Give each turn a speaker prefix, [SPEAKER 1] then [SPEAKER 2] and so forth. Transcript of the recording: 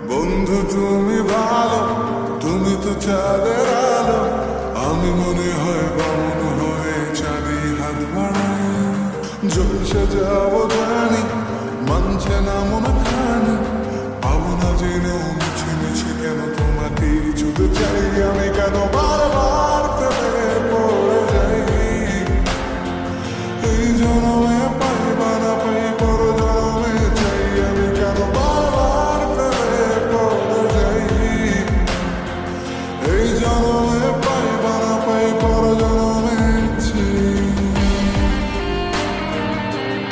[SPEAKER 1] বন্ধু তুমি ভালো, তুমি তো চাঁদের আলো, আমি মনে হয় বামন হয়ে চাঁদি হাত বাড়াই। জলসে যাবো জানি, মানছে না মন খানি, পাবো না জেনেও মিছে মিছে কেন তোমাকে, শুধু চাই আমি কেন বারবার